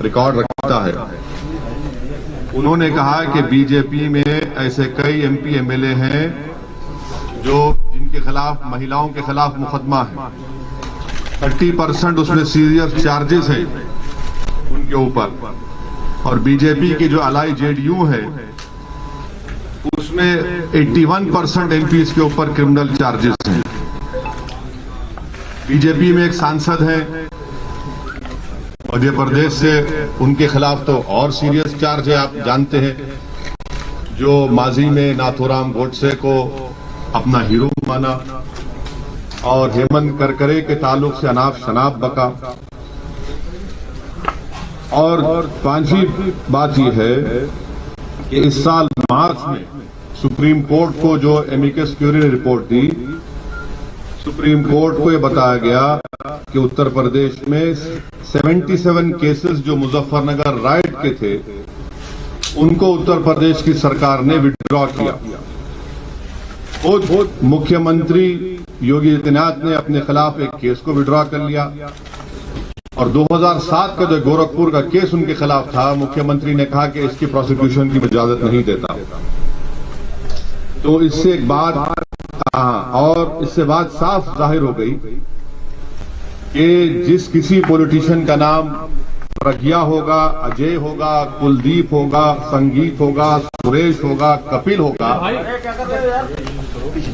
Record रखता है। उन्होंने कहा कि बीजेपी में ऐसे कई एमपी एमएलए हैं जो जिनके खिलाफ महिलाओं के खिलाफ मुकदमा है, 30% उसमें सीरियस चार्जेस हैं उनके ऊपर, और बीजेपी की जो अलाई जेडीयू है उसमें 81% एमपीज के ऊपर क्रिमिनल चार्जेस हैं। बीजेपी में एक सांसद हैं मध्य प्रदेश से, उनके खिलाफ तो और सीरियस चार्ज है, आप जानते हैं, जो माजी में नाथूराम गोडसे को अपना हीरो माना और हेमंत करकरे के ताल्लुक से अनाप शनाप बका। और पांचवी बात यह है कि इस साल मार्च में सुप्रीम कोर्ट को जो एमिकस क्यूरी ने रिपोर्ट दी, सुप्रीम कोर्ट को यह बताया गया कि उत्तर प्रदेश में 77 केसेस जो मुजफ्फरनगर राइट के थे उनको उत्तर प्रदेश की सरकार ने विड्रॉ किया। खुद मुख्यमंत्री योगी आदित्यनाथ ने अपने खिलाफ एक केस को विड्रॉ कर लिया, और 2007 का जो गोरखपुर का केस उनके खिलाफ था, मुख्यमंत्री ने कहा कि इसकी प्रोसिक्यूशन की इजाजत नहीं देता। तो इससे एक बात और इससे बात साफ जाहिर हो गई कि जिस किसी पॉलिटिशियन का नाम प्रज्ञा होगा, अजय होगा, कुलदीप होगा, संगीत होगा, सुरेश होगा, कपिल होगा,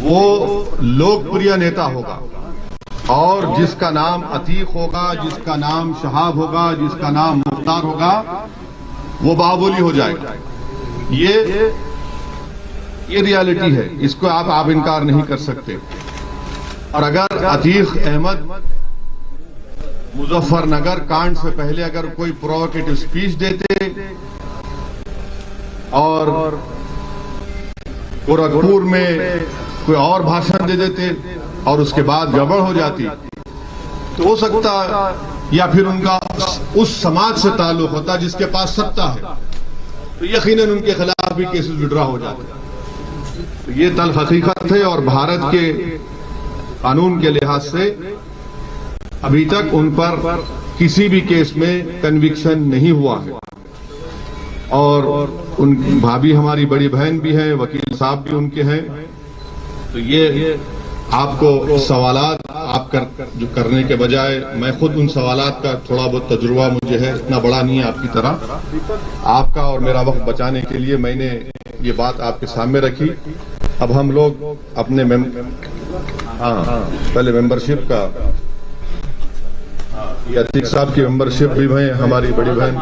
वो लोकप्रिय नेता होगा, और जिसका नाम अतीक होगा, जिसका नाम शहाब होगा, जिसका नाम मुख्तार होगा, वो बाहुबली हो जाएगा। ये रियलिटी है, इसको आप इनकार नहीं कर सकते। और अगर अतीक अहमद मुजफ्फरनगर कांड से पहले अगर कोई प्रोवोकेटिव स्पीच देते और गोरखपुर में कोई और भाषण दे देते और उसके बाद गड़बड़ हो जाती, तो हो सकता या फिर उनका उस समाज से ताल्लुक होता जिसके पास सत्ता है, तो यकीनन उनके खिलाफ भी केसेस विड्रॉ हो जाते। तो ये तल्ख हकीकत है, और भारत के कानून के लिहाज से अभी तक उन पर किसी भी केस में कन्विक्शन नहीं हुआ है। और उन भाभी हमारी बड़ी बहन भी हैं, वकील साहब भी उनके हैं। तो ये आपको सवालात आप जो करने के बजाय मैं खुद उन सवालात का थोड़ा बहुत तजुर्बा मुझे है, इतना बड़ा नहीं है आपकी तरह। आपका और मेरा वक्त बचाने के लिए मैंने ये बात आपके सामने रखी। अब हम लोग अपने पहले मेंबरशिप का, ये अतीक साहब की मेंबरशिप भी है, हमारी बड़ी बहन।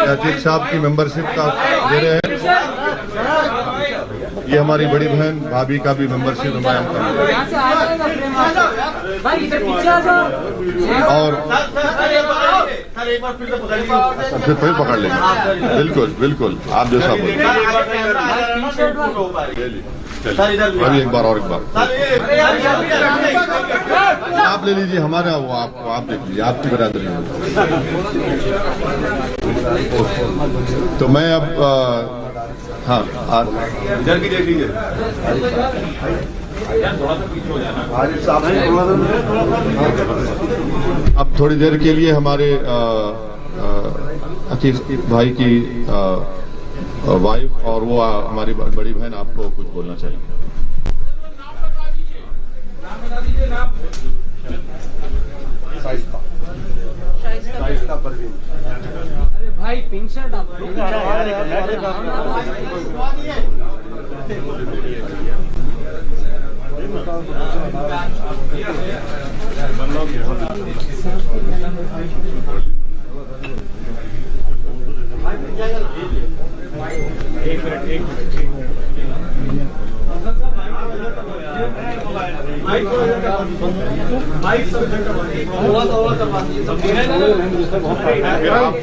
अतीक साहब की मेंबरशिप का दे रहे हैं। ये हमारी बड़ी बहन भाभी का भी मेंबरशिप और फिर पकड़ लेंगे। बिल्कुल बिल्कुल, आप जैसा बोलिए। अभी एक बार आप ले लीजिए हमारा, वो आपको आप देख लीजिए, आपकी बरादरी है। तो मैं अब हाँ इधर की देख लीजिए। अब थोड़ी देर के लिए हमारे अतीक भाई की वाइफ और वो हमारी बड़ी बहन आपको कुछ बोलना चाहिए। भाई पिंक शर्ट आप एक मिनट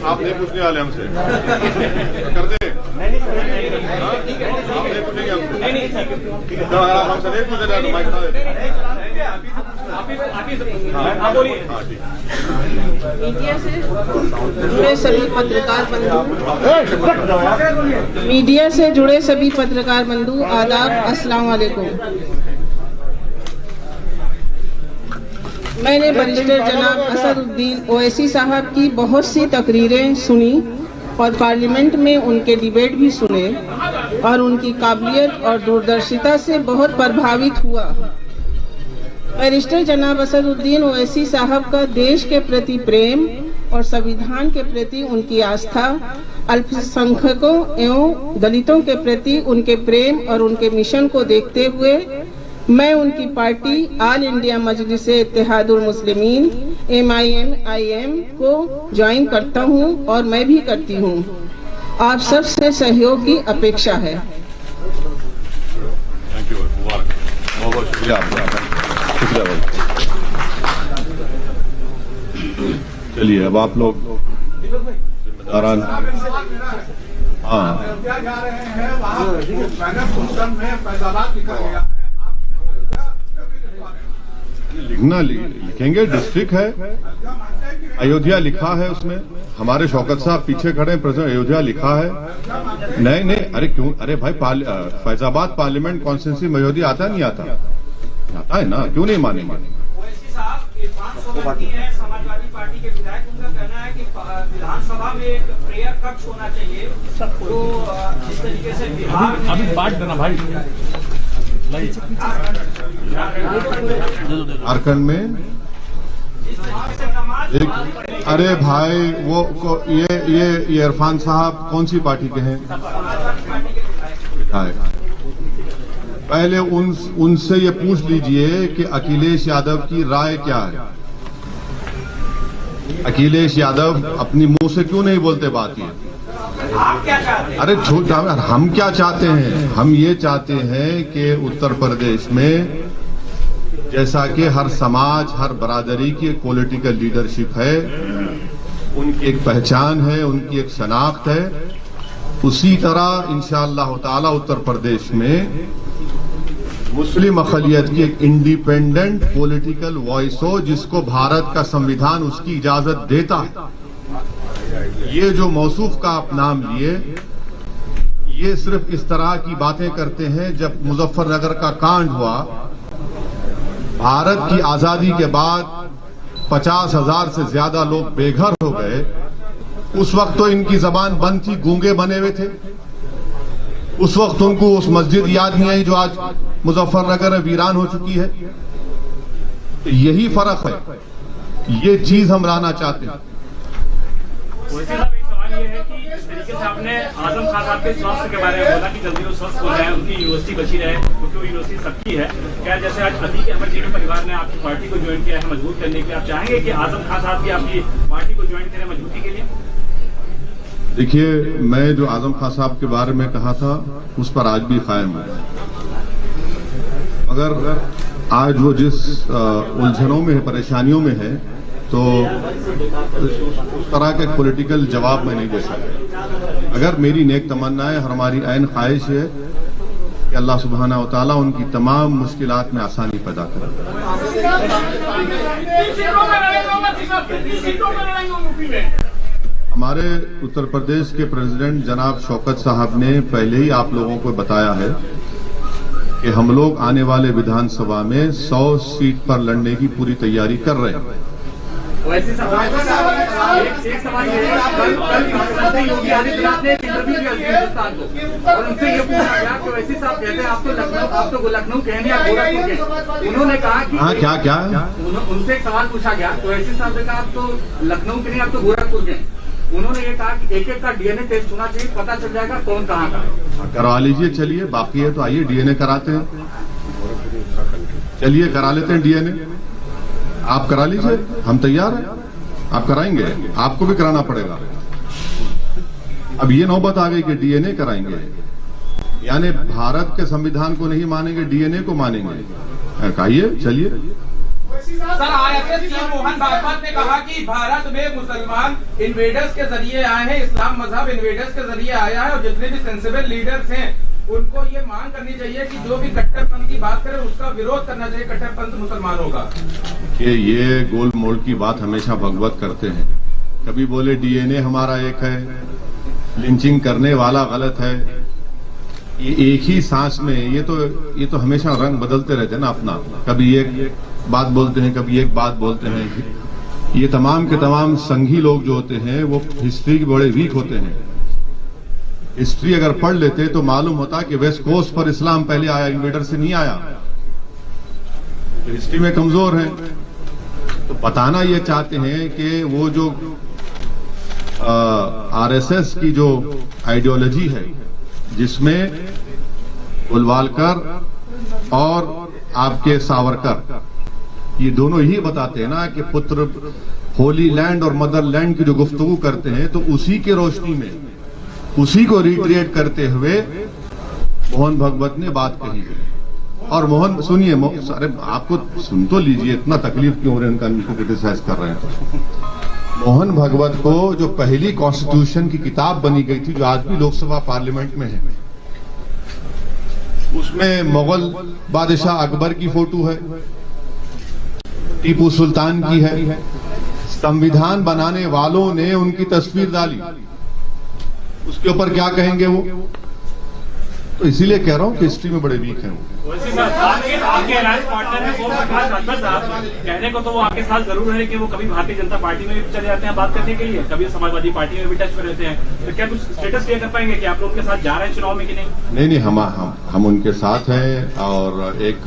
आप नहीं पूछने वाले हमसे कर दे। आप नहीं पूछेंगे हमसे। नहीं, ठीक है। हमसे नहीं पूछे जाए तो माइक मीडिया से जुड़े सभी पत्रकार बंधु आदाब, अस्सलाम वालेकुम। मैंने बैरिस्टर जनाब असदुद्दीन ओवैसी साहब की बहुत सी तकरीरें सुनी और पार्लियामेंट में उनके डिबेट भी सुने और उनकी काबिलियत और दूरदर्शिता से बहुत प्रभावित हुआ। बैरिस्टर जनाब असदुद्दीन ओवैसी साहब का देश के प्रति प्रेम और संविधान के प्रति उनकी आस्था, अल्पसंख्यकों एवं दलितों के प्रति उनके प्रेम और उनके मिशन को देखते हुए मैं उनकी पार्टी ऑल इंडिया मजलिस इत्तेहादुल मुस्लिमीन MIM को ज्वाइन करता हूं और मैं भी करती हूं। आप सब से सहयोग की अपेक्षा है। बहुत शुक्रिया आपका। चलिए अब आप लोग जिम्मेदारान लिखना लिखेंगे। डिस्ट्रिक्ट है, अयोध्या लिखा है उसमें, हमारे शौकत साहब पीछे खड़े हैं, प्रेसिडेंट अयोध्या लिखा है। नहीं, अरे क्यों, अरे भाई फैजाबाद पार्लियामेंट कॉन्स्टिट्यूंसी में अयोध्या आता नहीं आता? आता है ना, क्यों नहीं मानेंगे? समाजवादी पार्टी के विधायक, उनका कहना है कि विधानसभा में एक प्रेयर कक्ष होना चाहिए। तो इस तरीके से बिहार अभी बांट देना भाई। झारखंड में एक, अरे भाई वो ये इरफान साहब कौन सी पार्टी के हैं? विधायक। पहले उनसे ये पूछ लीजिए कि अखिलेश यादव की राय क्या है। अखिलेश यादव अपनी मुंह से क्यों नहीं बोलते बात ये? आप क्या चाहते हैं? अरे हम क्या चाहते हैं? हम ये चाहते हैं कि उत्तर प्रदेश में जैसा कि हर समाज, हर बरादरी की एक पॉलिटिकल लीडरशिप है, उनकी एक पहचान है, उनकी एक शनाख्त है, उसी तरह इंशाअल्लाह ताला उत्तर प्रदेश में मुस्लिम अक़लियत की एक इंडिपेंडेंट पॉलिटिकल वॉइस हो, जिसको भारत का संविधान उसकी इजाजत देता है। ये जो मौसूफ का आप नाम लिए, ये सिर्फ इस तरह की बातें करते हैं। जब मुजफ्फरनगर का कांड हुआ, भारत की आजादी के बाद 50,000 से ज्यादा लोग बेघर हो गए। उस वक्त तो इनकी जबान बंद थी, गूंगे बने हुए थे। उस वक्त उनको उस मस्जिद याद नहीं आई जो आज मुजफ्फरनगर वीरान हो चुकी है। यही फर्क है, ये चीज हम लाना चाहते हैं। वैसे साहब, एक सवाल ये है कि जिस तरीके से आपने आजम खान साहब के स्वास्थ्य के बारे में बोला कि जल्दी वो स्वस्थ हो जाए, उनकी यूनिवर्सिटी बची रहे, क्योंकि वो यूनिवर्सिटी सबकी है। क्या जैसे आज अतीक अहमद जी के परिवार ने आपकी पार्टी को ज्वाइन किया है मजबूत करने के लिए, आप चाहेंगे कि आजम खान साहब भी आपकी पार्टी को ज्वाइन करें मजबूती के लिए? देखिए, मैं जो आजम खान साहब के बारे में कहा था उस पर आज भी कायम है। मगर आज वो जिस उलझनों में है, परेशानियों में है, तो उस तरह के पॉलिटिकल जवाब मैं नहीं दे सकता। अगर मेरी नेक तमन्ना है और हमारी ऐन ख्वाहिश है कि अल्लाह सुब्हाना व तआला उनकी तमाम मुश्किलात में आसानी पैदा करे। हमारे उत्तर प्रदेश के प्रेसिडेंट जनाब शौकत साहब ने पहले ही आप लोगों को बताया है कि हम लोग आने वाले विधानसभा में 100 सीट पर लड़ने की पूरी तैयारी कर रहे हैं। वैसे सवाल एक सवाल ये है, कल मुख्यमंत्री योगी आदित्यनाथ ने एक इंटरव्यू दिया हिंदुस्तान को और उनसे ये पूछा गया कि वैसे साहब कहते हैं आप तो लखनऊ के हैं या गोरखपुर के। उन्होंने कहा कि हाँ, क्या उनसे एक सवाल पूछा गया तो वैसे साहब ने कहा आप तो लखनऊ के नहीं, आप तो गोरखपुर के। उन्होंने ये कहा कि एक का DNA टेस्ट होना चाहिए, पता चल जाएगा कौन कहाँ का है। करवा लीजिए, चलिए, बाकी है तो आइए DNA कराते हैं। चलिए करा लेते हैं DNA। आप करा लीजिए, हम तैयार हैं। आप कराएंगे? आपको भी कराना पड़ेगा। अब ये नौबत आ गई कि DNA कराएंगे, यानी भारत के संविधान को नहीं मानेंगे, DNA को मानेंगे। कहिए, चलिए। सर, IFS मोहन भागवत ने कहा कि भारत में मुसलमान इन्वेडर्स के जरिए आए हैं, इस्लाम मजहब इन्वेडर्स के जरिए आया है और जितने भी सेंसिबल लीडर्स हैं उनको ये मांग करनी चाहिए कि जो भी कट्टरपंथ की बात करे उसका विरोध करना चाहिए, कट्टरपंथ मुसलमानों का। कि ये गोल मोल की बात हमेशा भगवत करते हैं। कभी बोले डीएनए हमारा एक है, लिंचिंग करने वाला गलत है। ये एक ही सांस में ये तो हमेशा रंग बदलते रहते हैं ना अपना। कभी एक बात बोलते हैं, कभी एक बात बोलते हैं। ये तमाम के तमाम संघी लोग जो होते हैं वो हिस्ट्री के बड़े वीक होते हैं। हिस्ट्री अगर पढ़ लेते तो मालूम होता कि वेस्ट कोस्ट पर इस्लाम पहले आया, इन्वेडर से नहीं आया। हिस्ट्री में कमजोर है। तो बताना ये चाहते हैं कि वो जो आरएसएस की जो आइडियोलॉजी है, जिसमें गोलवालकर और आपके सावरकर, ये दोनों ही बताते हैं ना कि पुत्र होली लैंड और मदर लैंड की जो गुफ्तगू करते हैं, तो उसी के रोशनी में उसी को रिक्रिएट करते हुए मोहन भागवत ने बात कही है। और मोहन सुनिए, अरे आपको सुन तो लीजिए, इतना तकलीफ क्यों हो रही है उनका, इनको क्रिटिसाइज कर रहे हैं। तो मोहन भागवत को जो पहली कॉन्स्टिट्यूशन की किताब बनी गई थी, जो आज भी लोकसभा पार्लियामेंट में है, उसमें मुगल बादशाह अकबर की फोटो है, टीपू सुल्तान की है। संविधान बनाने वालों ने उनकी तस्वीर डाली, उसके ऊपर क्या कहेंगे वो? तो इसीलिए कह रहा हूं कि हिस्ट्री में बड़े वीक हैं वो। आपके अलायंस पार्टनर में वो प्रकाश राठौर साहब कहने को तो वो आपके साथ जरूर है कि वो कभी भारतीय जनता पार्टी में भी चले जाते हैं बात करने के लिए, कभी समाजवादी पार्टी में भी टच में रहते हैं। तो क्या कुछ स्टेटस क्लियर कर पाएंगे कि आप लोग उनके साथ जा रहे हैं चुनाव में कि नहीं? नहीं, हम उनके साथ हैं। और एक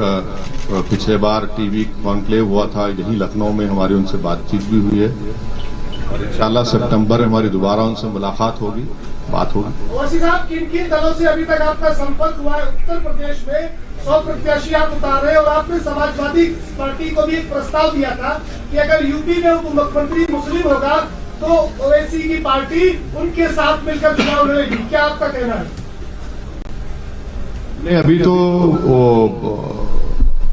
पिछले बार टीवी कॉन्क्लेव हुआ था यही लखनऊ में, हमारी उनसे बातचीत भी हुई है और इंशाल्लाह सितंबर में हमारी दोबारा उनसे मुलाकात होगी, बात होगी। ओवैसी साहब, किन किन दलों से अभी तक आपका संपर्क हुआ है? उत्तर प्रदेश में 100 प्रत्याशी आप उतार रहे हैं और आपने समाजवादी पार्टी को भी एक प्रस्ताव दिया था कि अगर यूपी में उप मुख्यमंत्री मुस्लिम होगा तो ओवैसी की पार्टी उनके साथ मिलकर चुनाव लड़ेगी। क्या आपका कहना है? नहीं, अभी तो वो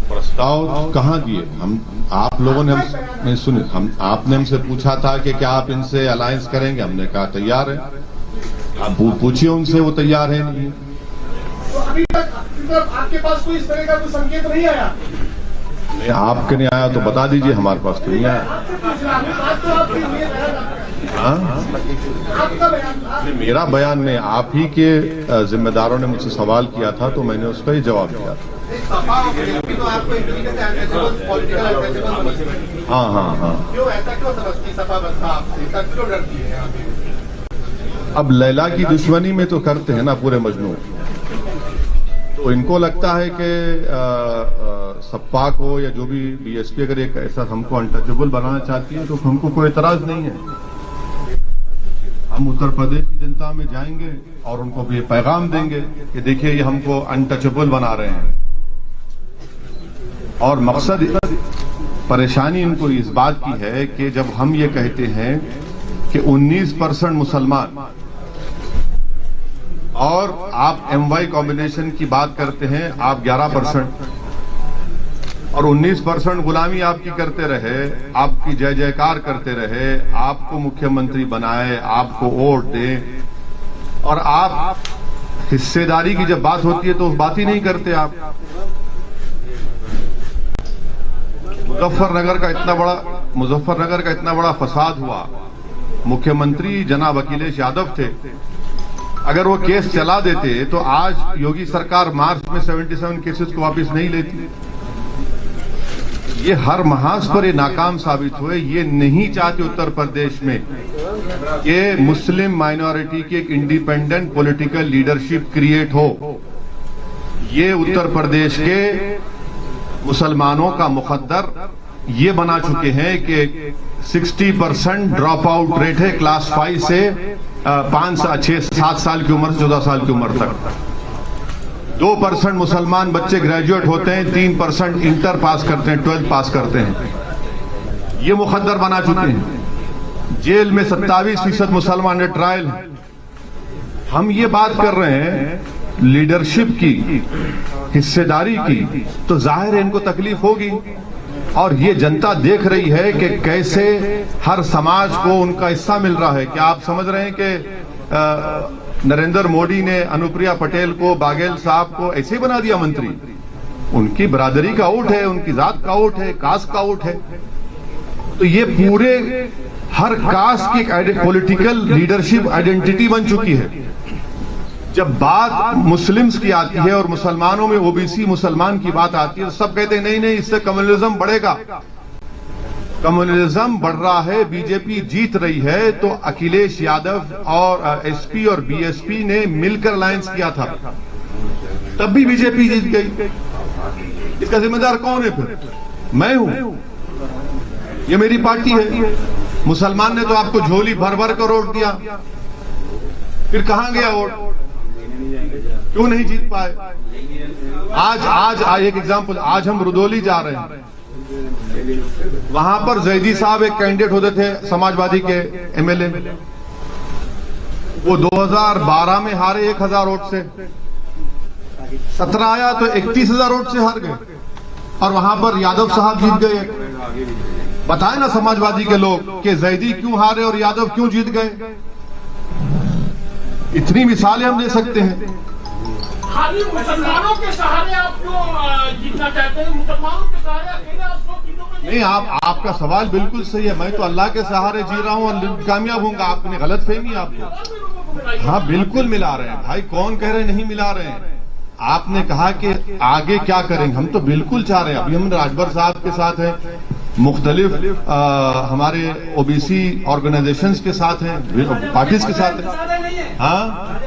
प्रस्ताव कहाँ दिए हम, आप लोगों ने नहीं सुने। आपने हमसे पूछा था कि क्या आप इनसे अलायंस करेंगे, हमने कहा तैयार है। आप पूछिए उनसे, वो तैयार है नहीं। तो अभी तक आपके पास कोई इस तरह का कोई संकेत नहीं आया? नहीं, आपके नहीं आया तो बता दीजिए, हमारे पास तो नहीं आया। आपका बयान था? मेरा बयान नहीं, आप ही के जिम्मेदारों ने मुझसे सवाल किया था तो मैंने उसका ही जवाब दिया। हाँ। क्यों ऐसा क्यों समझती सपा बसपा आपसे, क्यों डरती है? अब लैला की दुश्मनी में तो करते हैं ना पूरे मजनू। तो इनको लगता है कि सपा को या जो भी बीएसपी अगर एक ऐसा हमको अनटचेबल बनाना चाहती है तो हमको कोई एतराज नहीं है। हम उत्तर प्रदेश की जनता में जाएंगे और उनको भी पैगाम देंगे कि देखिए ये हमको अनटचेबल बना रहे हैं। और मकसद, परेशानी इनको इस बात की है कि जब हम ये कहते हैं कि 19% मुसलमान और आप MY कॉम्बिनेशन की बात करते हैं, आप 11% और 19% गुलामी आपकी करते रहे, आपकी जय जयकार करते रहे, आपको मुख्यमंत्री बनाए, आपको वोट दे, और आप हिस्सेदारी की जब बात होती है तो बात ही नहीं करते आप। मुजफ्फरनगर का इतना बड़ा फसाद हुआ, मुख्यमंत्री जनाब अखिलेश यादव थे। अगर वो केस चला देते तो आज योगी सरकार मार्च में 77 केसेस को वापस नहीं लेती। ये हर महाज पर ये नाकाम साबित हुए। ये नहीं चाहते उत्तर प्रदेश में कि मुस्लिम माइनॉरिटी की एक इंडिपेंडेंट पॉलिटिकल लीडरशिप क्रिएट हो। ये उत्तर प्रदेश के मुसलमानों का मुकद्दर ये बना चुके हैं कि 60% ड्रॉप आउट रेट है क्लास 5 से 7 साल की उम्र से 14 साल की उम्र तक। 2% मुसलमान बच्चे ग्रेजुएट होते हैं, 3% इंटर पास करते हैं, 12th पास करते हैं। ये मुकद्दर बना चुके हैं। जेल में 27% मुसलमान ट्रायल है। हम ये बात कर रहे हैं लीडरशिप की, हिस्सेदारी की, तो जाहिर है इनको तकलीफ होगी। और ये जनता देख रही है कि कैसे हर समाज को उनका हिस्सा मिल रहा है। क्या आप समझ रहे हैं कि नरेंद्र मोदी ने अनुप्रिया पटेल को, बाघेल साहब को ऐसे बना दिया मंत्री। उनकी बरादरी का वोट है, उनकी जात का वोट है, कास्ट का वोट है। तो ये पूरे हर कास्ट की पॉलिटिकल लीडरशिप आइडेंटिटी बन चुकी है। जब बात मुस्लिम्स की आती है और मुसलमानों में ओबीसी मुसलमान की बात आती है तो सब कहते हैं नहीं नहीं, इससे कम्युनलिज्म बढ़ेगा। कम्युनलिज्म बढ़ रहा है, बीजेपी जीत रही है। तो अखिलेश यादव और एसपी और बीएसपी ने मिलकर अलायंस किया था, तब भी बीजेपी जीत गई। इसका जिम्मेदार कौन है फिर? मैं हूं, ये मेरी पार्टी है। मुसलमान ने तो आपको झोली भर भर कर वोट दिया, फिर कहां गया वोट? क्यों नहीं जीत पाए? आज एक एग्जांपल, आज हम रुदौली जा रहे हैं, वहां पर जैदी साहब एक कैंडिडेट होते थे समाजवादी के एमएलए, वो 2012 में हारे 1000 वोट से, 17 आया तो 31,000 वोट से हार गए, और वहां पर यादव साहब जीत गए। बताए ना समाजवादी के लोग कि जैदी क्यों हारे और यादव क्यों जीत गए। इतनी मिसालें हम दे सकते हैं। खाली मुसलमानों के सहारे आप क्यों जीतना चाहते हैं? मुसलमानों के सहारे अकेले आप 100 सीटों पे नहीं, आपका सवाल बिल्कुल सही है। मैं तो अल्लाह के सहारे जी रहा हूं और कामयाब होऊंगा। आपने गलत फहमी आपको। हाँ बिल्कुल मिला रहे हैं भाई, कौन कह रहे नहीं मिला रहे हैं। आपने कहा कि आगे क्या करेंगे, हम तो बिल्कुल चाह रहे हैं। अभी हम राजभर साहब के साथ हैं, मुख्तलिफ हमारे ओबीसी ऑर्गेनाइजेशंस के साथ हैं, पार्टीज के साथ हैं। हाँ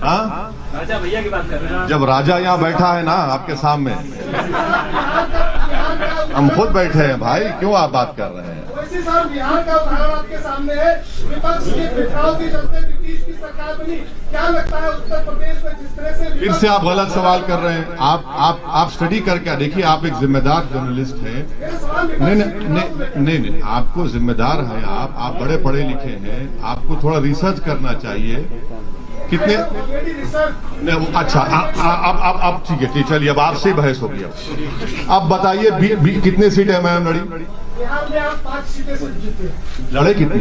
हाँ, राजा भैया की बात कर रहे हैं। जब राजा यहाँ बैठा है ना आपके सामने, हम खुद बैठे हैं भाई, क्यों आप बात कर रहे हैं? वैसे सर, बिहार का उदाहरण आपके सामने है। विपक्ष के बिखराव के चलते ब्रिटिश की सरकार बनी। क्या लगता है उत्तर प्रदेश में जिस तरह से फिर से आप गलत सवाल कर रहे हैं। आप स्टडी करके देखिए, आप एक जिम्मेदार जर्नलिस्ट हैं। नहीं, आपको जिम्मेदार है, आप बड़े पढ़े लिखे हैं, आपको थोड़ा रिसर्च करना चाहिए। कितने अच्छा, अब ठीक है, चलिए अब आपसे बहस हो गया। अब बताइए कितने सीट है मैम लड़ी? बिहार में आप 5 सीटें से जीते। लड़े कितने?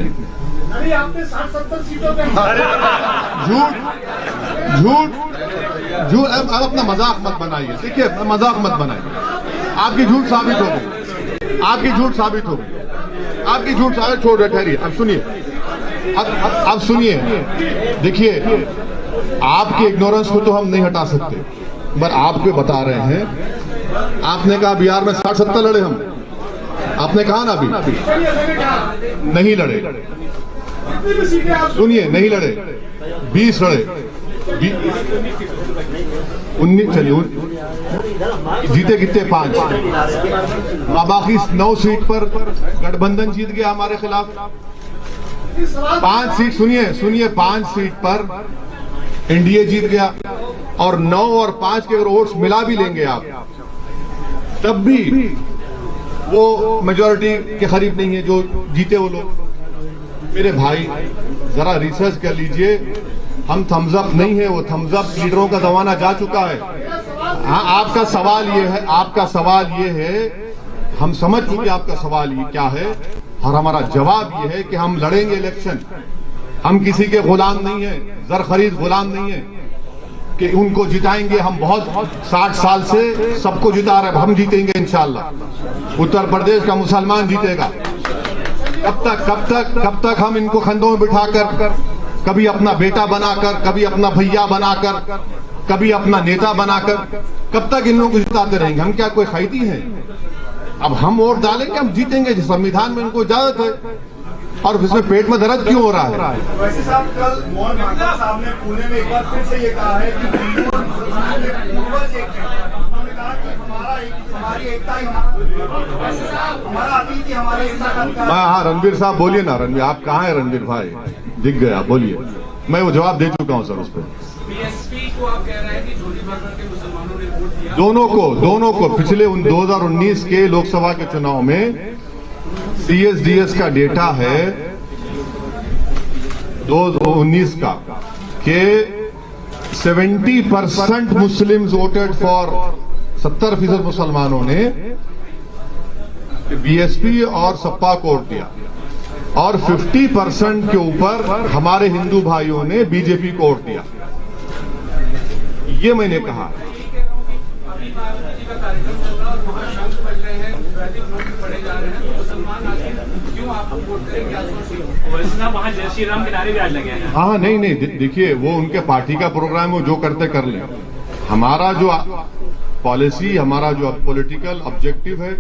अरे आपने 60-70 सीटों पे झूठ। अब अपना मजाक मत बनाइए। देखिए, मजाक मत बनाइए। आपकी झूठ साबित हो गई, आपकी झूठ साबित हो गई, आपकी झूठ साबित। छोड़ रहे, ठहरिए, अब सुनिए, अब सुनिए। देखिए, आपके इग्नोरेंस को तो हम नहीं हटा सकते, पर आपको बता रहे हैं। आपने कहा बिहार में 60-70 लड़े हम, आपने कहा ना अभी नहीं लड़े। सुनिए, नहीं लड़े, 20 लड़े, 19, चलिए जीते कितने? 5। बाकी 9 सीट पर गठबंधन जीत गया हमारे खिलाफ। 5 सीट, सुनिए 5 सीट पर एनडीए जीत गया, और 9 और 5 के अगर वोट्स मिला भी लेंगे आप, तब भी वो मेजॉरिटी के करीब नहीं है जो जीते वो लोग। मेरे भाई, जरा रिसर्च कर लीजिए। हम थम्स अप नहीं है, वो थम्स अप लीडरों का जमाना जा चुका है। हाँ, आपका सवाल ये है, हम समझ चुके आपका सवाल ये क्या है, और हमारा जवाब ये है कि हम लड़ेंगे इलेक्शन। हम किसी के गुलाम नहीं है, जर खरीद गुलाम नहीं है कि उनको जिताएंगे। हम बहुत 60 साल से सबको जिता रहे हैं, हम जीतेंगे इंशाल्लाह। उत्तर प्रदेश का मुसलमान जीतेगा। कब तक हम इनको कंधों में बिठाकर, कभी अपना बेटा बनाकर, कभी अपना भैया बनाकर, कभी अपना नेता बनाकर, कब तक इन लोगों को जिताते रहेंगे? हम क्या कोई खैती हैं? अब हम वोट डालेंगे, हम जीतेंगे। संविधान में इनको इजाजत है, और इसमें पेट में दर्द क्यों हो रहा है? वैसे साहब, कल मोहन भागवत साहब ने पुणे में एक बार फिर से ये कहा है कि हिंदू और मुसलमान के पूर्वज एक हैं। उन्होंने कहा कि हमारी एकता ही हमारा अतीत ही हमारी एकता का। हाँ, रणबीर साहब बोलिए ना। रणबीर, आप कहाँ हैं रणबीर भाई? दिख गया, बोलिए। मैं वो जवाब दे चुका हूँ सर उस पर। बीएसपी को आप कह रहे हैं कि झोली भर के मुसलमानों ने वोट दिया। दोनों को पिछले 2019 के लोकसभा के चुनाव में सीएसडीएस का डेटा है 2019 का कि 70% मुस्लिम्स वोटेड फॉर, 70% मुसलमानों ने बीएसपी और सपा को वोट दिया, और 50% के ऊपर हमारे हिंदू भाइयों ने बीजेपी को वोट दिया। ये मैंने कहा। अभी मायावती जी का कार्यक्रम चल रहा है और वहाँ शंख बज रहे हैं, वैदिक मंत्र पढ़े जा रहे हैं, तो मुसलमान आखिर क्यों आपको वोट करें, क्या सोचते हो? वैसे ना वहाँ जय श्री राम के नारे भी आज लगे हैं। हाँ, नहीं, देखिए वो उनके पार्टी का प्रोग्राम है, जो करते कर लें। हमारा जो पॉलिसी, हमारा जो पॉलिटिकल ऑब्जेक्टिव है,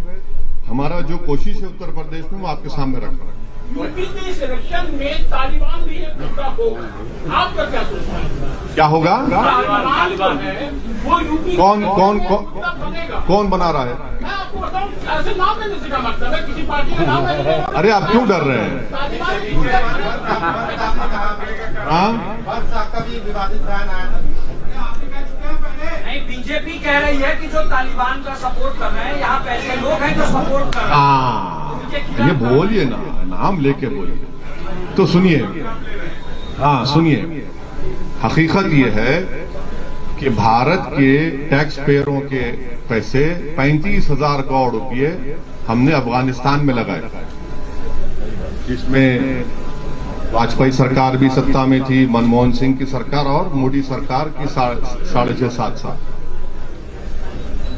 हमारा जो कोशिश है उत्तर प्रदेश में, वो आपके सामने रख रहा है। यूपी के इलेक्शन में तालिबान भी एक मुद्दा होगा, आपका क्या सोचना है? क्या होगा? तालिबान है वो यूपी कौन बना रहा है? मैं आपको बताऊं, ऐसे नाम लेने से क्या मतलब है, किसी पार्टी का नाम लेने से? अरे आप क्यों डर रहे हैं? तालिबान एक मुद्दा हाँ, आपका भी विवादित बयान आया था। नहीं, बीजेपी कह रही है कि जो तालिबान का सपोर्ट कर रहे हैं, यहाँ पैसे लोग हैं जो सपोर्ट कर रहे हैं। हाँ, ये बोलिए ना, नाम लेके बोलिए। तो सुनिए, हाँ सुनिए, हकीकत ये है कि भारत के टैक्स पेयरों के पैसे 35,000 करोड़ रुपए हमने अफगानिस्तान में लगाए, जिसमें वाजपेयी सरकार भी सत्ता में थी, मनमोहन सिंह की सरकार और मोदी सरकार की 6.5-7 साल।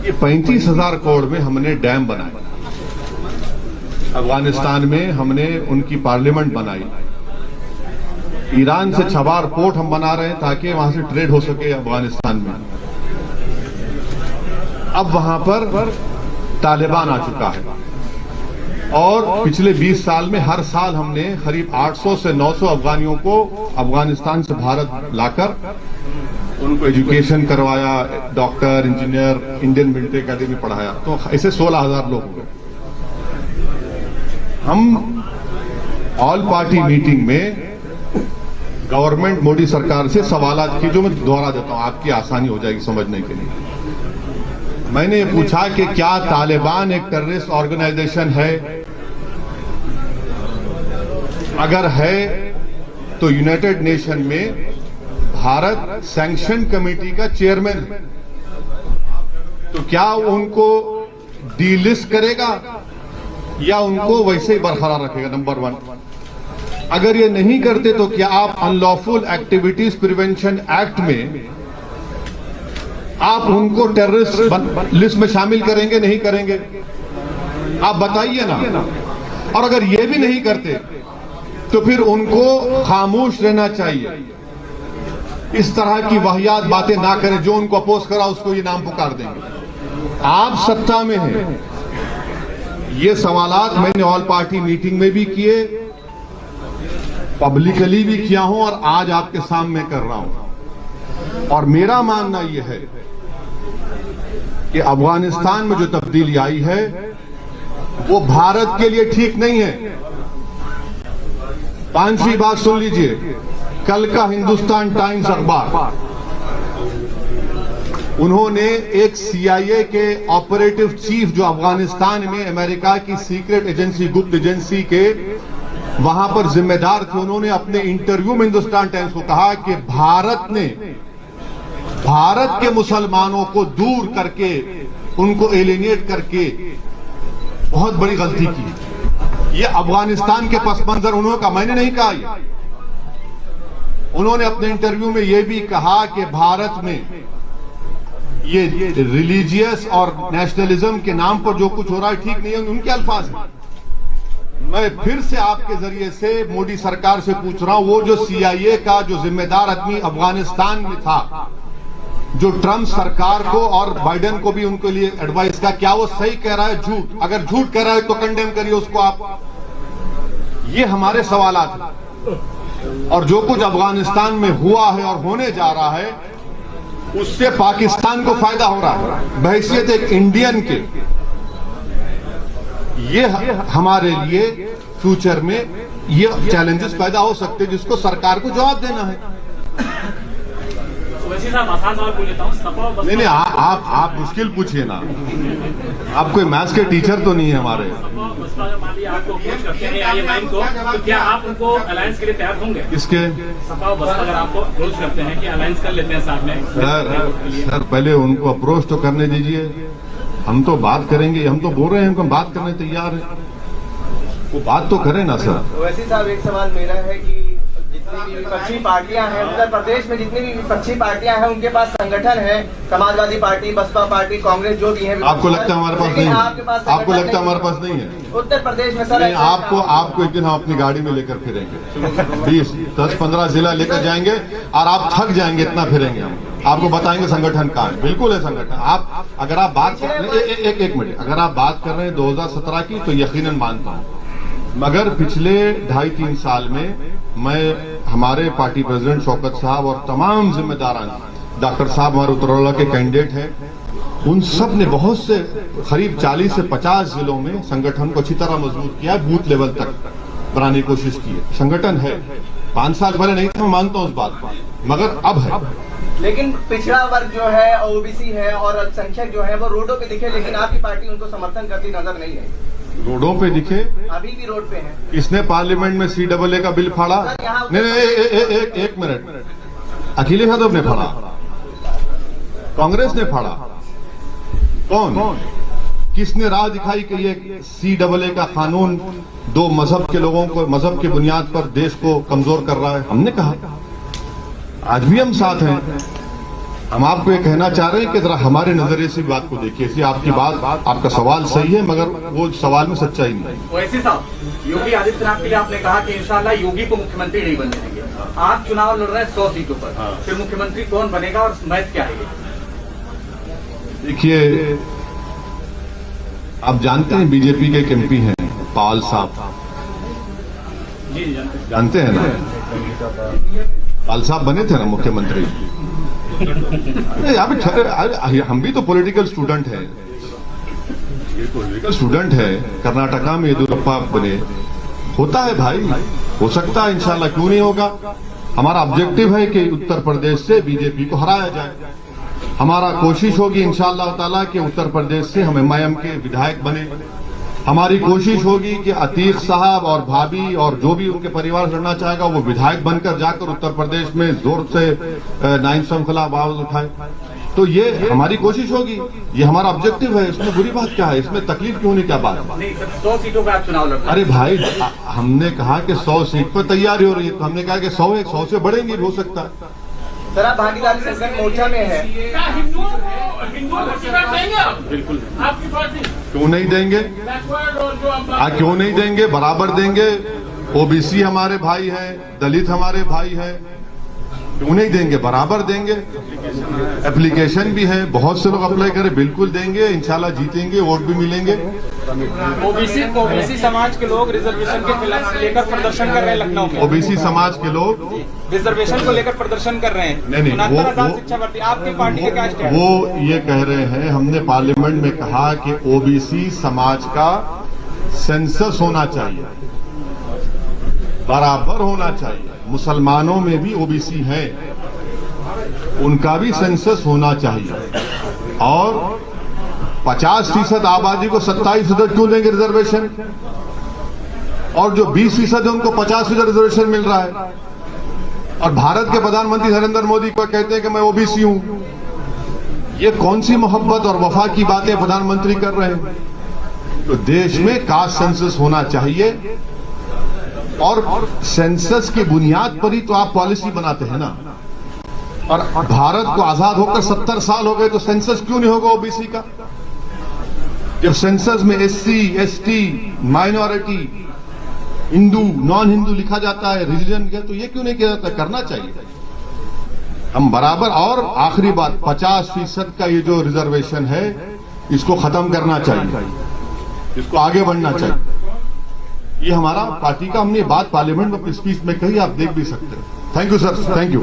ये 35,000 करोड़ में हमने डैम बनाए, अफगानिस्तान में हमने उनकी पार्लियामेंट बनाई, ईरान से छबार पोर्ट हम बना रहे हैं ताकि वहां से ट्रेड हो सके अफगानिस्तान में। अब वहां पर तालिबान आ चुका है और पिछले 20 साल में हर साल हमने करीब 800 से 900 अफगानियों को अफगानिस्तान से भारत लाकर उनको एजुकेशन करवाया, doctor, engineer, Indian military academy पढ़ाया। तो ऐसे 16,000 लोग हुए। हम ऑल पार्टी मीटिंग में गवर्नमेंट मोदी सरकार से सवालात की, जो मैं दोहरा देता हूं, आपकी आसानी हो जाएगी समझने के लिए। मैंने पूछा कि क्या तालिबान एक टेररिस्ट ऑर्गेनाइजेशन है? अगर है तो यूनाइटेड नेशन में भारत सैंक्शन कमेटी का चेयरमैन है, तो क्या उनको डीलिस्ट करेगा या उनको वैसे ही बरकरार रखेगा? नंबर 1। अगर ये नहीं करते तो क्या आप अनलॉफुल एक्टिविटीज प्रिवेंशन एक्ट में आप उनको टेररिस्ट लिस्ट में शामिल करेंगे, नहीं करेंगे? आप बताइए ना। और अगर ये भी नहीं करते तो फिर उनको खामोश रहना चाहिए, इस तरह की वाहियात बातें ना करें। जो उनको अपोज करा उसको ये नाम पुकार देंगे। आप सत्ता में हैं। ये सवालात मैंने ऑल पार्टी मीटिंग में भी किए, पब्लिकली भी किया हूं और आज आपके सामने कर रहा हूं। और मेरा मानना यह है कि अफगानिस्तान में जो तब्दीली आई है वो भारत के लिए ठीक नहीं है। 5वीं बात सुन लीजिए, कल का हिंदुस्तान टाइम्स अखबार, उन्होंने एक CIA के ऑपरेटिव चीफ जो अफगानिस्तान में अमेरिका की सीक्रेट एजेंसी, गुप्त एजेंसी के वहां पर जिम्मेदार थे, उन्होंने अपने इंटरव्यू में हिंदुस्तान टाइम्स को कहा कि भारत ने भारत के मुसलमानों को दूर करके, उनको एलिनेट करके बहुत बड़ी गलती की। ये अफगानिस्तान के पस मंजर उन्होंने कहा, मैंने नहीं कहा ये। उन्होंने अपने इंटरव्यू में यह भी कहा कि भारत में ये रिलीजियस और नेशनलिज्म के नाम पर जो कुछ हो रहा है ठीक नहीं है, उनके अल्फाज हैं। मैं फिर से आपके जरिए से मोदी सरकार से पूछ रहा हूं, वो जो CIA का जो जिम्मेदार आदमी अफगानिस्तान में था, जो ट्रंप सरकार को और बाइडेन को भी उनके लिए एडवाइस का, क्या वो सही कह रहा है झूठ? अगर झूठ कह रहा है तो कंडेम करिए उसको आप। ये हमारे सवालात हैं। और जो कुछ अफगानिस्तान में हुआ है और होने जा रहा है उससे पाकिस्तान को फायदा हो रहा है। बहैसियत एक इंडियन के ये हमारे लिए फ्यूचर में ये चैलेंजेस पैदा हो सकते हैं जिसको सरकार को जवाब देना है। वैसे साहब आसान सवाल पूछ लेता हूँ। नहीं, आप मुश्किल पूछिए ना। आप कोई मैथ्स के टीचर तो नहीं है हमारे। मान लीजिए आपको अप्रोच करते हैं IMI को, तो क्या आप उनको अलायंस के लिए तैयार होंगे? किसके? सपा और बसपा अगर आपको अप्रोच करते हैं कि अलायंस कर लेते हैं साथ में? सर पहले उनको अप्रोच तो करने दीजिए, हम तो बात करेंगे। हम तो बोल रहे हैं हम बात करने तैयार है। वो बात तो करें ना सर। वैसे साहब एक सवाल मेरा है कि जितनी भी विपक्षी पार्टियां हैं उत्तर प्रदेश में, जितनी भी विपक्षी पार्टियां हैं उनके पास संगठन है, समाजवादी पार्टी, बसपा पार्टी, कांग्रेस, जो भी है। आपको लगता है हमारे पास नहीं है? आपको लगता है हमारे पास नहीं है? उत्तर प्रदेश में सर आपको एक दिन हम अपनी गाड़ी में लेकर फिरेंगे, 10-15 जिला लेकर जाएंगे और आप थक जाएंगे, इतना फिरेंगे हम, आपको बताएंगे संगठन कहाँ है। बिल्कुल है संगठन। आप अगर आप बात एक मिनट, अगर आप बात कर रहे हैं 2017 की तो यकीनन मानता हूँ, मगर पिछले 2.5-3 साल में मैं हमारे पार्टी प्रेसिडेंट शौकत साहब और तमाम जिम्मेदारान, डॉक्टर साहब हमारे उत्तरवाला के कैंडिडेट हैं, उन सब ने बहुत से करीब 40 से 50 जिलों में संगठन को अच्छी तरह मजबूत किया, बूथ लेवल तक बनाने की कोशिश की है। संगठन है, 5 साल पहले नहीं था, मैं मानता हूं उस बात को, मगर अब है। लेकिन पिछड़ा वर्ग जो है, ओबीसी है और अल्पसंख्यक जो है वो रोडों पे दिखे, लेकिन आपकी पार्टी उनको समर्थन करती नजर नहीं है। रोडों पे दिखे? अभी भी रोड पे है। किसने पार्लियामेंट में CAA का बिल फाड़ा? नहीं, एक मिनट, अखिलेश यादव ने फाड़ा, कांग्रेस ने फाड़ा, कौन? किसने राह दिखाई कि ये CAA का कानून 2 मजहब के लोगों को मजहब की बुनियाद पर देश को कमजोर कर रहा है? हमने कहा, आज भी हम साथ हैं। हम आपको ये कहना चाह रहे हैं कि जरा हमारे नजरिए से बात को देखिए। इसलिए आपकी बात, आपका सवाल सही है, मगर वो सवाल में सच्चाई नहीं है। वैसे साहब, योगी आदित्यनाथ के लिए आपने कहा कि इंशाल्लाह योगी को मुख्यमंत्री नहीं बनने देंगे। आप चुनाव लड़ रहे हैं 100 सीटों पर, फिर मुख्यमंत्री कौन बनेगा और मैथ क्या है? देखिए, आप जानते हैं बीजेपी के एक MP हैं पाल साहब, जी जानते हैं ना? पाल साहब बने थे ना मुख्यमंत्री। हम भी तो पॉलिटिकल स्टूडेंट हैं, ये पॉलिटिकल स्टूडेंट है। कर्नाटका में येदियुरप्पा बने, होता है भाई, हो सकता है, इंशाल्लाह क्यों नहीं होगा। हमारा ऑब्जेक्टिव है कि उत्तर प्रदेश से बीजेपी को हराया जाए। हमारा कोशिश होगी इंशाअल्लाह ताला कि उत्तर प्रदेश से हम MIM के विधायक बने। हमारी कोशिश होगी कि अतीक साहब और भाभी और जो भी उनके परिवार लड़ना चाहेगा वो विधायक बनकर जाकर उत्तर प्रदेश में जोर से नाइंसाफी के खिलाफ आवाज उठाए। तो ये हमारी कोशिश होगी, ये हमारा ऑब्जेक्टिव है। इसमें बुरी बात क्या है? इसमें तकलीफ क्यों नहीं? क्या बात है? 100 सीटों पर आप चुनाव लड़ रहे हैं। अरे भाई, हमने कहा कि 100 सीट पर तैयारी हो रही है, तो हमने कहा कि 100 से बढ़ेंगे, हो सकता है। सर आप भागीदारी संगठन मोर्चा में है, हिंदुओं को टिकट देंगे आप? बिल्कुल। आपकी पार्टी क्यों नहीं देंगे? क्यों नहीं देंगे? बराबर देंगे। OBC हमारे भाई हैं, दलित हमारे भाई हैं, क्यों नहीं देंगे? बराबर देंगे। एप्लीकेशन भी है, बहुत से लोग अप्लाई करें, बिल्कुल देंगे, इंशाल्लाह जीतेंगे, वोट भी मिलेंगे। ओबीसी समाज के लोग रिजर्वेशन के खिलाफ लेकर प्रदर्शन कर रहे हैं लखनऊ में। OBC समाज के लोग रिजर्वेशन को लेकर प्रदर्शन कर रहे हैं। नहीं, 69,000 शिक्षा भर्ती, आपकी पार्टी का क्या स्टैंड? वो ये कह रहे हैं, हमने पार्लियामेंट में कहा कि OBC समाज का सेंसस होना चाहिए, बराबर होना चाहिए। मुसलमानों में भी OBC हैं, उनका भी सेंसस होना चाहिए। और 50% आबादी को 27% क्यों देंगे रिजर्वेशन? और जो 20% है उनको 50% रिजर्वेशन मिल रहा है। और भारत के प्रधानमंत्री नरेंद्र मोदी को कहते हैं कि मैं OBC हूं। ये कौन सी मोहब्बत और वफा की बातें प्रधानमंत्री कर रहे हैं? तो देश में कास्ट सेंसस होना चाहिए, और सेंसस की बुनियाद पर ही तो आप पॉलिसी बनाते हैं ना। और भारत को आजाद होकर 70 साल हो गए, तो सेंसस क्यों नहीं होगा OBC का? जब सेंसस में SC, ST, minority, Hindu, non Hindu लिखा जाता है, रिलीजन का, तो ये क्यों नहीं किया जाता? करना चाहिए हम बराबर। और आखिरी बात, 50% का ये जो रिजर्वेशन है, इसको खत्म करना चाहिए, इसको आगे बढ़ना चाहिए। ये हमारा पार्टी का, हमने बात पार्लियामेंट में अपनी स्पीच में कही, आप देख भी सकते हैं। Thank you sir, thank you.